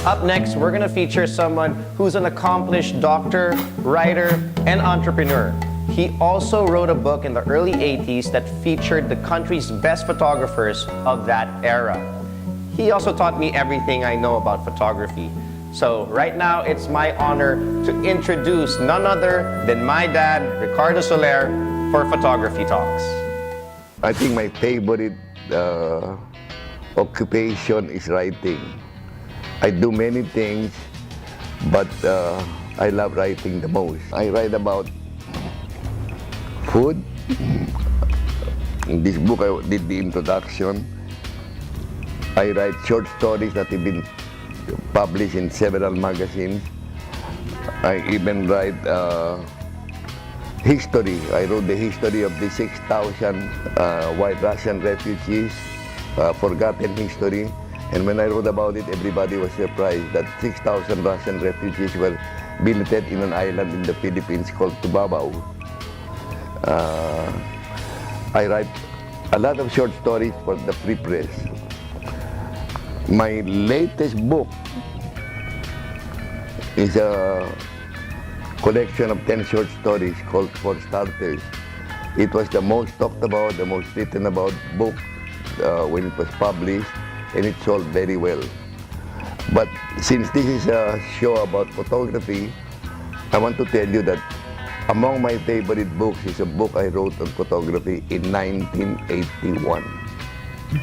Up next, we're gonna feature someone who's an accomplished doctor, writer, and entrepreneur. He also wrote a book in the early 80s that featured the country's best photographers of that era. He also taught me everything I know about photography. So right now, it's my honor to introduce none other than my dad, Ricardo Soler, for Photography Talks. I think my favorite occupation is writing. I do many things, but I love writing the most. I write about food. In this book, I did the introduction. I write short stories that have been published in several magazines. I even write history. I wrote the history of the 6,000 white Russian refugees, forgotten history. And when I wrote about it, everybody was surprised that 6,000 Russian refugees were billeted in an island in the Philippines called Tubabao. I write a lot of short stories for the free press. My latest book is a collection of 10 short stories called For Starters. It was the most talked about, the most written about book when it was published, and it sold very well. But since this is a show about photography, I want to tell you that among my favorite books is a book I wrote on photography in 1981,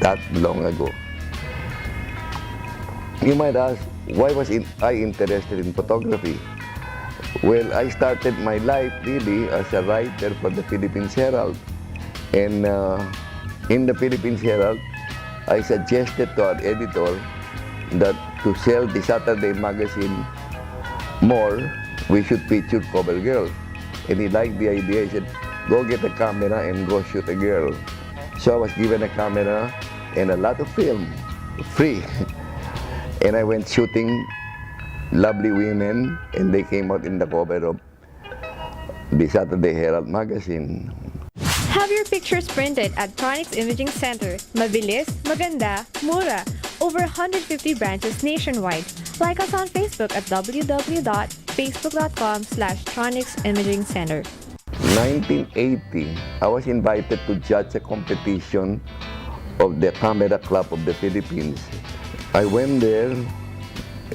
that long ago. You might ask, why was I interested in photography? Well, I started my life really as a writer for the Philippines Herald. And in the Philippines Herald, I suggested to our editor that to sell the Saturday magazine more, we should feature cover girls. And he liked the idea. He said, go get a camera and go shoot a girl. So I was given a camera and a lot of film, free. And I went shooting lovely women, and they came out in the cover of the Saturday Herald magazine. Have your pictures printed at Tronics Imaging Center. Mabilis, maganda, mura. Over 150 branches nationwide. Like us on Facebook at www.facebook.com/Tronics Imaging Center. 1980, I was invited to judge a competition of the Camera Club of the Philippines. I went there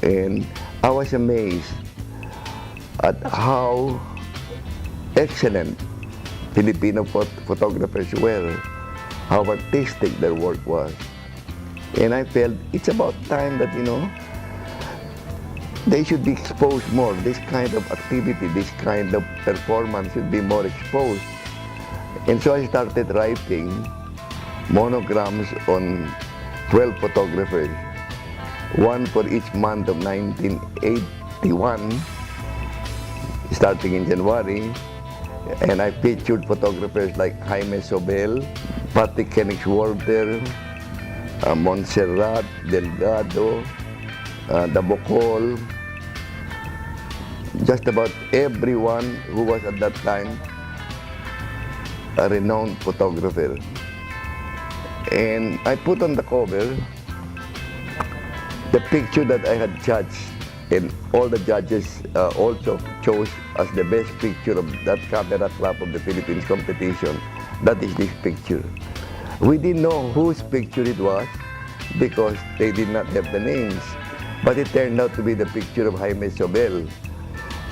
and I was amazed at how excellent Filipino photographers were, how artistic their work was. And I felt it's about time that, they should be exposed more. This kind of activity, this kind of performance should be more exposed. And so I started writing monograms on 12 photographers, one for each month of 1981, starting in January. And I featured photographers like Jaime Sobel, Patty Koenigswerther, Montserrat, Delgado, Dabocol, just about everyone who was at that time a renowned photographer. And I put on the cover the picture that I had judged, and all the judges also chose as the best picture of that Camera Club of the Philippines competition. That is this picture. We didn't know whose picture it was because they did not have the names, but it turned out to be the picture of Jaime Sobel.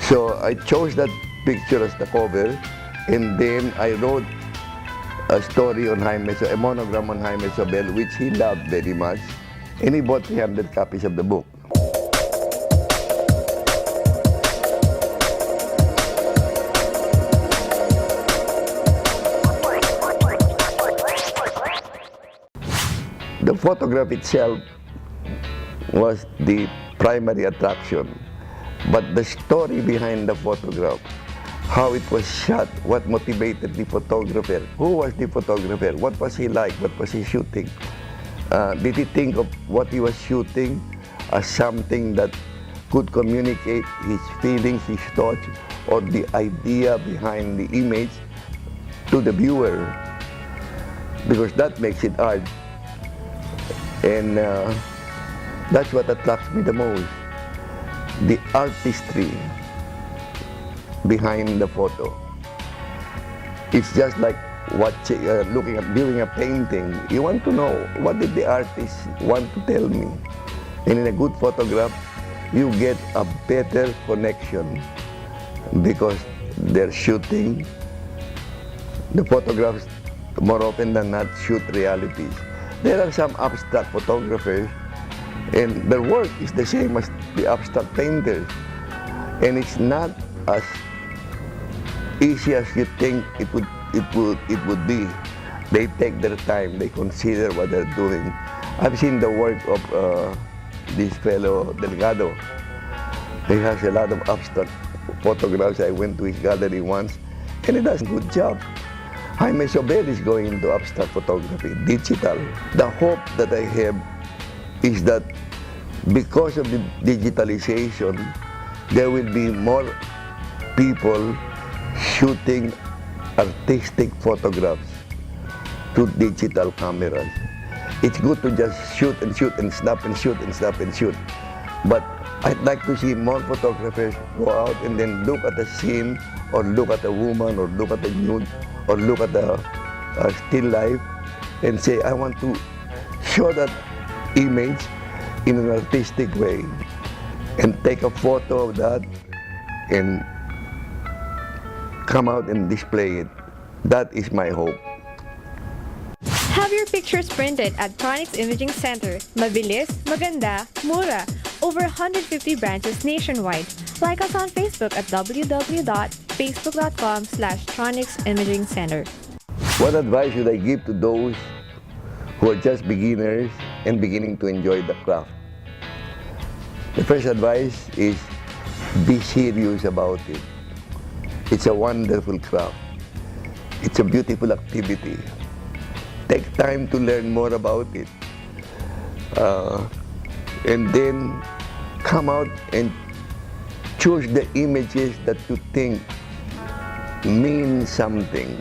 So I chose that picture as the cover, and then I wrote a story on Jaime, a monogram on Jaime Sobel, which he loved very much, and he bought 300 copies of the book. The photograph itself was the primary attraction, but the story behind the photograph, how it was shot, what motivated the photographer, who was the photographer, what was he like, what was he shooting, did he think of what he was shooting as something that could communicate his feelings, his thoughts, or the idea behind the image to the viewer, because that makes it art. And that's what attracts me the most. the artistry behind the photo. It's just like looking at viewing a painting. You want to know, what did the artist want to tell me? And in a good photograph, you get a better connection because they're shooting. The photographs, more often than not, shoot realities. There are some abstract photographers, and their work is the same as the abstract painters. And it's not as easy as you think it would be. They take their time, they consider what they're doing. I've seen the work of this fellow Delgado. He has a lot of abstract photographs. I went to his gallery once, and he does a good job. Jaime Sobel is going into abstract photography, digital. The hope that I have is that because of the digitalization, there will be more people shooting artistic photographs to digital cameras. It's good to just shoot and shoot and snap and shoot and snap and shoot. But I'd like to see more photographers go out and then look at the scene, or look at a woman, or look at the nude, or look at the still life, and say, I want to show that image in an artistic way, and take a photo of that and come out and display it. That is my hope. Have your pictures printed at Tronics Imaging Center. Mabilis, maganda, mura. Over 150 branches nationwide. Like us on Facebook at www.facebook.com/Tronics Imaging Center. What advice should I give to those who are just beginners and beginning to enjoy the craft? The first advice is be serious about it. It's a wonderful craft. It's a beautiful activity. Take time to learn more about it. And then come out and choose the images that you think mean something.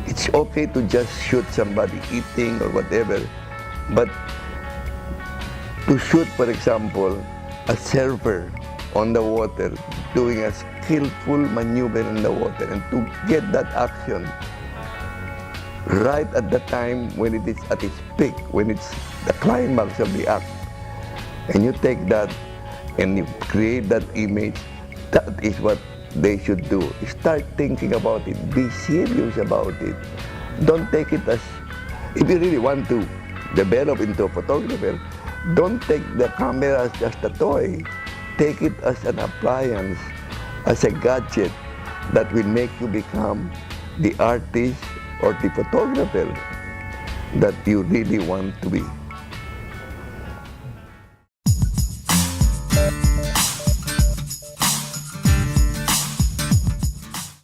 It's okay to just shoot somebody eating or whatever, but to shoot, for example, a surfer on the water doing a skillful maneuver in the water, and to get that action right at the time when it is at its peak, when it's the climax of the act, and you take that and you create that image, that is what they should do. Start thinking about it. Be serious about it. Don't take it as, if you really want to develop into a photographer, don't take the camera as just a toy. Take it as an appliance, as a gadget that will make you become the artist or the photographer that you really want to be.